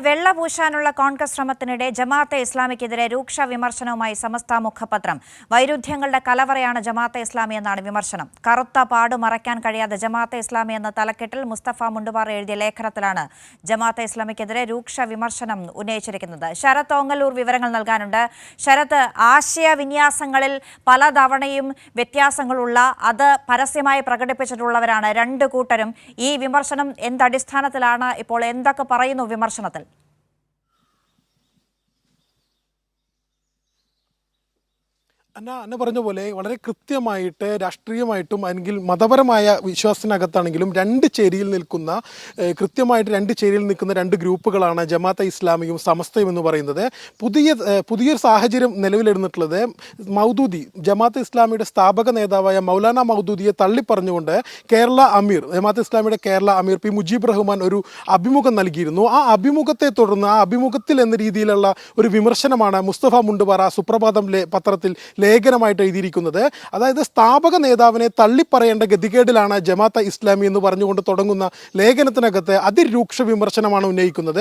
വെള്ളപൂശാനുള്ള കോൺഗ്രസ് ശ്രമത്തിനിടെ ജമാഅത്തെ ഇസ്ലാമിക്കെതിരെ രൂക്ഷ വിമർശനവുമായി സമസ്ത മുഖപത്രം. വൈരുദ്ധ്യങ്ങളുടെ കലവറയാണ് ജമാഅത്തെ ഇസ്ലാമി എന്നാണ് വിമർശനം. കറുത്ത പാട് മറയ്ക്കാൻ കഴിയാതെ ജമാഅത്തെ ഇസ്ലാമി എന്ന തലക്കെട്ടിൽ മുസ്തഫ മുണ്ടുപാറ എഴുതിയ ലേഖനത്തിലാണ് ജമാഅത്തെ ഇസ്ലാമിക്കെതിരെ രൂക്ഷ വിമർശനം ഉന്നയിച്ചിരിക്കുന്നത്. ശരത് ഓങ്ങല്ലൂർ വിവരങ്ങൾ നൽകാനുണ്ട്. ശരത്, ആശയവിന്യാസങ്ങളിൽ പലതവണയും വ്യത്യാസങ്ങളുള്ള, അത് പരസ്യമായി പ്രകടിപ്പിച്ചിട്ടുള്ളവരാണ് രണ്ടു കൂട്ടരും. ഈ വിമർശനം എന്തടിസ്ഥാനത്തിലാണ്? ഇപ്പോൾ എന്തൊക്കെ പറയുന്നു വിമർശനത്തിൽ? അന്ന പറഞ്ഞ പോലെ വളരെ കൃത്യമായിട്ട് രാഷ്ട്രീയമായിട്ടും അല്ലെങ്കിൽ മതപരമായ വിശ്വാസത്തിനകത്താണെങ്കിലും കൃത്യമായിട്ട് രണ്ട് ചേരിയിൽ നിൽക്കുന്ന രണ്ട് ഗ്രൂപ്പുകളാണ് ജമാഅത്തെ ഇസ്ലാമിയും സമസ്തയും എന്ന് പറയുന്നത്. പുതിയൊരു സാഹചര്യം നിലവിലിരുന്നിട്ടുള്ളത് മൗദൂദി, ജമാഅത്തെ ഇസ്ലാമിയുടെ സ്ഥാപക നേതാവായ മൗലാന മൗദൂദിയെ തള്ളിപ്പറഞ്ഞുകൊണ്ട് ജമാഅത്തെ ഇസ്ലാമിയുടെ കേരള അമീർ പി മുജീബ് റഹ്മാൻ ഒരു അഭിമുഖം നൽകിയിരുന്നു. ആ അഭിമുഖത്തെ തുടർന്ന് ആ അഭിമുഖത്തിൽ എന്ന രീതിയിലുള്ള ഒരു വിമർശനമാണ് മുസ്തഫ മുണ്ടുപാറ സുപ്രഭാതം പത്രത്തിൽ ലേഖനമായിട്ട് എഴുതിയിരിക്കുന്നത്. അതായത് സ്ഥാപക നേതാവിനെ തള്ളിപ്പറയേണ്ട ഗതികേടിലാണ് ജമാഅത്തെ ഇസ്ലാമി എന്ന് പറഞ്ഞുകൊണ്ട് തുടങ്ങുന്ന ലേഖനത്തിനകത്ത് അതിരൂക്ഷ വിമർശനമാണ് ഉന്നയിക്കുന്നത്.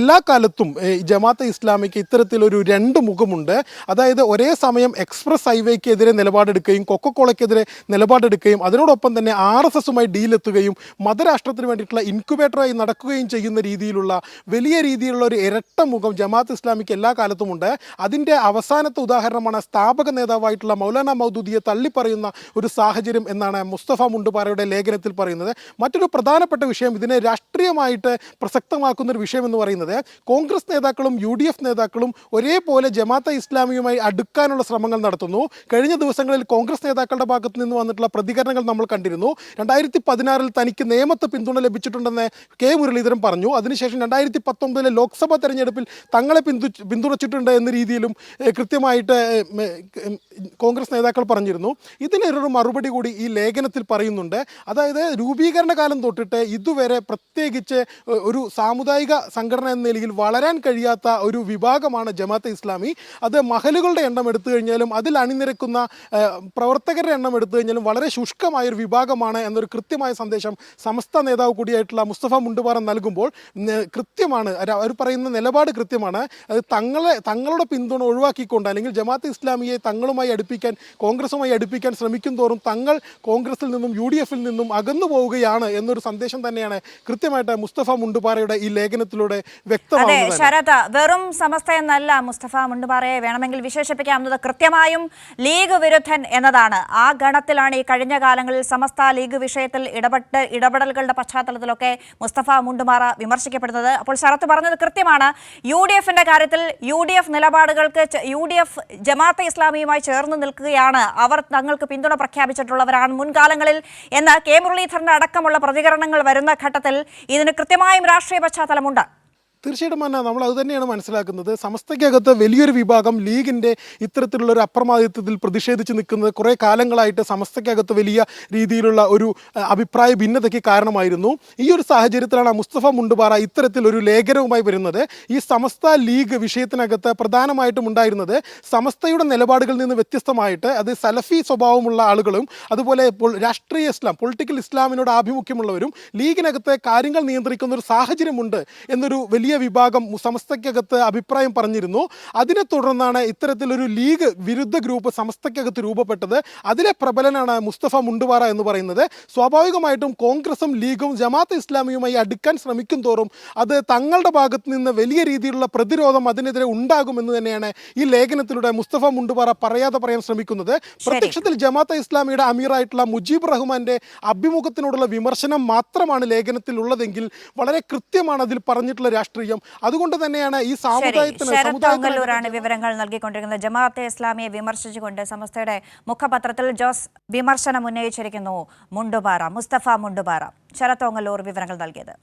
എല്ലാ കാലത്തും ജമാഅത്തെ ഇസ്ലാമിക്ക് ഇത്തരത്തിലൊരു രണ്ട് മുഖമുണ്ട്. അതായത് ഒരേ സമയം എക്സ്പ്രസ് ഹൈവേക്കെതിരെ നിലപാടെടുക്കുകയും കൊക്കക്കോളയ്ക്കെതിരെ നിലപാടെടുക്കുകയും അതിനോടൊപ്പം തന്നെ RSSുമായി ഡീലെത്തുകയും മതരാഷ്ട്രത്തിന് വേണ്ടിയിട്ടുള്ള ഇൻക്യുബേറ്ററായി നടക്കുകയും ചെയ്യുന്ന രീതിയിലുള്ള വലിയ രീതിയിലുള്ള ഒരു ഇരട്ട മുഖം ജമാഅത്തെ ഇസ്ലാമിക്ക് എല്ലാ കാലത്തുമുണ്ട്. അതിൻ്റെ അവസാനത്തെ ഉദാഹരണമാണ് സ്ഥാപക നേതാവായിട്ടുള്ള മൗലാന മൗദൂദിയെ തള്ളിപ്പറയുന്ന ഒരു സാഹചര്യം എന്നാണ് മുസ്തഫ മുണ്ടുപാറയുടെ ലേഖനത്തിൽ പറയുന്നത്. മറ്റൊരു പ്രധാനപ്പെട്ട വിഷയം, ഇതിനെ രാഷ്ട്രീയമായിട്ട് പ്രസക്തമാക്കുന്ന ഒരു വിഷയം എന്ന് പറയുന്നത്, കോൺഗ്രസ് നേതാക്കളും UDF നേതാക്കളും ഒരേപോലെ ജമാഅത്തെ ഇസ്ലാമിയുമായി അടുക്കാനുള്ള ശ്രമങ്ങൾ നടത്തുന്നു. കഴിഞ്ഞ ദിവസങ്ങളിൽ കോൺഗ്രസ് നേതാക്കളുടെ ഭാഗത്ത് നിന്ന് വന്നിട്ടുള്ള പ്രതികരണങ്ങൾ നമ്മൾ കണ്ടിരുന്നു. 2016 തനിക്ക് നിയമത്തെ പിന്തുണ ലഭിച്ചിട്ടുണ്ടെന്ന് കെ മുരളീധരൻ പറഞ്ഞു. അതിനുശേഷം 2019 ലോക്സഭാ തെരഞ്ഞെടുപ്പിൽ തങ്ങളെ പിന്തുണച്ചിട്ടുണ്ട് എന്ന രീതിയിലും കൃത്യമായിട്ട് കോൺഗ്രസ് നേതാക്കൾ പറഞ്ഞിരുന്നു. ഇതിനൊരു മറുപടി കൂടി ഈ ലേഖനത്തിൽ പറയുന്നുണ്ട്. അതായത് രൂപീകരണ കാലം തൊട്ടിട്ട് ഇതുവരെ പ്രത്യേകിച്ച് ഒരു സാമുദായിക സംഘടന എന്ന നിലയിൽ വളരാൻ കഴിയാത്ത ഒരു വിഭാഗമാണ് ജമാഅത്തെ ഇസ്ലാമി. അത് മഹലുകളുടെ എണ്ണം എടുത്തു കഴിഞ്ഞാലും അതിൽ അണിനിരക്കുന്ന പ്രവർത്തകരുടെ എണ്ണം എടുത്തു കഴിഞ്ഞാലും വളരെ ശുഷ്കമായൊരു വിഭാഗമാണ് എന്നൊരു കൃത്യമായ സന്ദേശം സമസ്ത നേതാവ് കൂടിയായിട്ടുള്ള മുസ്തഫ മുണ്ടുപാറ നൽകുമ്പോൾ കൃത്യമാണ് അവർ പറയുന്ന നിലപാട് കൃത്യമാണ്. അത് തങ്ങളുടെ പിന്തുണ ഒഴിവാക്കിക്കൊണ്ട് അല്ലെങ്കിൽ ജമാഅത്തെ ഇസ്ലാമിയെ തങ്ങളുമായി അടുപ്പിക്കാൻ, കോൺഗ്രസുമായി അടുപ്പിക്കാൻ ശ്രമിക്കും തോറും തങ്ങൾ കോൺഗ്രസിൽ നിന്നും UDFിൽ നിന്നും അകന്നു പോവുകയാണ് എന്നൊരു സന്ദേശം തന്നെയാണ് കൃത്യമായിട്ട് മുസ്തഫ മുണ്ടുപാറയുടെ ഈ ലേഖനത്തിലൂടെ വ്യക്തമാകുന്നത്. ശരത്, വെറും സമസ്ത എന്നല്ല മുസ്തഫ മുണ്ടുപാറയെ വേണമെങ്കിൽ വിശേഷിപ്പിക്കാവുന്നത്. കൃത്യമായും ലീഗ് വിരുദ്ധൻ എന്നതാണ്. ആ ഗണത്തിലാണ് ഈ കഴിഞ്ഞ കാലങ്ങളിൽ സമസ്ത ലീഗ് വിഷയത്തിൽ ഇടപെടലുകളുടെ പശ്ചാത്തലത്തിലൊക്കെ മുസ്തഫ മുണ്ടുപാറ വിമർശിക്കപ്പെടുന്നത്. അപ്പോൾ ശരത്ത് പറഞ്ഞത് കൃത്യമാണ്. UDFിന്റെ കാര്യത്തിൽ UDF നിലപാടുകൾക്ക് UDF ജമാഅത്തെ ഇസ്ലാമിയുമായി ചേർന്ന് നിൽക്കുകയാണ്, അവർ തങ്ങൾക്ക് പിന്തുണ പ്രഖ്യാപിച്ചിട്ടുള്ളവരാണ് മുൻകാലങ്ങളിൽ എന്ന് കെ മുരളീധരന്റെ അടക്കമുള്ള പ്രതികരണങ്ങൾ വരുന്ന ഘട്ടത്തിൽ ഇതിന് കൃത്യമായും രാഷ്ട്രീയ പശ്ചാത്തലമുണ്ട്. തീർച്ചയായിട്ടും നമ്മൾ അത് തന്നെയാണ് മനസ്സിലാക്കുന്നത്. സമസ്തയ്ക്കകത്ത് വലിയൊരു വിഭാഗം ലീഗിൻ്റെ ഇത്തരത്തിലുള്ള ഒരു അപ്രമാദിത്വത്തിൽ പ്രതിഷേധിച്ച് നിൽക്കുന്നത് കുറേ കാലങ്ങളായിട്ട് സമസ്തയ്ക്കകത്ത് വലിയ രീതിയിലുള്ള ഒരു അഭിപ്രായ ഭിന്നതയ്ക്ക് കാരണമായിരുന്നു. ഈ ഒരു സാഹചര്യത്തിലാണ് മുസ്തഫ മുണ്ടുപാറ ഇത്തരത്തിലൊരു ലേഖനവുമായി വരുന്നത്. ഈ സമസ്ത ലീഗ് വിഷയത്തിനകത്ത് പ്രധാനമായിട്ടും ഉണ്ടായിരുന്നത് സമസ്തയുടെ നിലപാടുകളിൽ നിന്ന് വ്യത്യസ്തമായിട്ട് അത് സലഫി സ്വഭാവമുള്ള ആളുകളും അതുപോലെ രാഷ്ട്രീയ ഇസ്ലാം, പൊളിറ്റിക്കൽ ഇസ്ലാമിനോട് ആഭിമുഖ്യമുള്ളവരും ലീഗിനകത്ത് കാര്യങ്ങൾ നിയന്ത്രിക്കുന്ന ഒരു സാഹചര്യമുണ്ട് എന്നൊരു വലിയ വിഭാഗം സമസ്തയ്ക്കകത്ത് അഭിപ്രായം പറഞ്ഞിരുന്നു. അതിനെ തുടർന്നാണ് ഇത്തരത്തിലൊരു ലീഗ് വിരുദ്ധ ഗ്രൂപ്പ് സമസ്തയ്ക്കകത്ത് രൂപപ്പെട്ടത്. അതിലെ പ്രബലനാണ് മുസ്തഫ മുണ്ടുപാറ എന്ന് പറയുന്നത്. സ്വാഭാവികമായിട്ടും കോൺഗ്രസും ലീഗും ജമാഅത്തെ ഇസ്ലാമിയുമായി അടുക്കാൻ ശ്രമിക്കും തോറും അത് തങ്ങളുടെ ഭാഗത്ത് നിന്ന് വലിയ രീതിയിലുള്ള പ്രതിരോധം അതിനെതിരെ ഉണ്ടാകുമെന്ന് തന്നെയാണ് ഈ ലേഖനത്തിലൂടെ മുസ്തഫ മുണ്ടുപാറ പറയാൻ ശ്രമിക്കുന്നത്. പ്രത്യക്ഷത്തിൽ ജമാഅത്തെ ഇസ്ലാമിയുടെ അമീറായിട്ടുള്ള മുജീബ് റഹ്മാന്റെ അഭിമുഖത്തിനോടുള്ള വിമർശനം മാത്രമാണ് ലേഖനത്തിലുള്ളതെങ്കിൽ വളരെ കൃത്യമാണ് അതിൽ പറഞ്ഞിട്ടുള്ള രാഷ്ട്രീയം. അതുകൊണ്ട് തന്നെയാണ് ഈ സമുദായത്തിലാണ് വിവരങ്ങൾ നൽകിക്കൊണ്ടിരിക്കുന്നത്. ജമാഅത്തെ ഇസ്ലാമിയെ വിമർശിച്ചുകൊണ്ട് സമസ്തയുടെ മുഖപത്രത്തിൽ ജോസ് വിമർശനം ഉന്നയിച്ചിരിക്കുന്നു. മുണ്ടുപാറ, മുസ്തഫ മുണ്ടുപാറ. ശരത് ഓങ്ങല്ലൂർ വിവരങ്ങൾ നൽകിയത്.